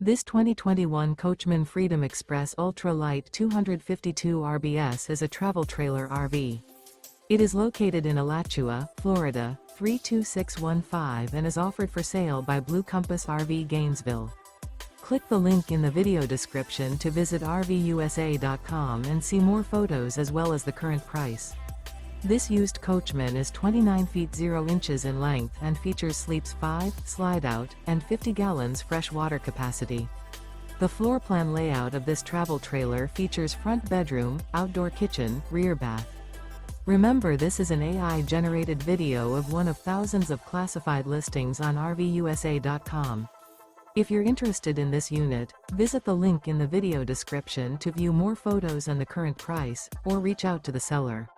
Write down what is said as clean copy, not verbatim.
This 2021 Coachmen Freedom Express Ultra Lite 252 RBS is a travel trailer RV. It is located in Alachua, Florida, 32615 and is offered for sale by Blue Compass RV Gainesville. Click the link in the video description to visit RVUSA.com and see more photos as well as the current price. This used coachman is 29 feet 0 inches in length and features sleeps 5, slide-out, and 50 gallons fresh water capacity. The floor plan layout of this travel trailer features front bedroom, outdoor kitchen, rear bath. Remember, this is an AI-generated video of one of thousands of classified listings on RVUSA.com. If you're interested in this unit, visit the link in the video description to view more photos and the current price, or reach out to the seller.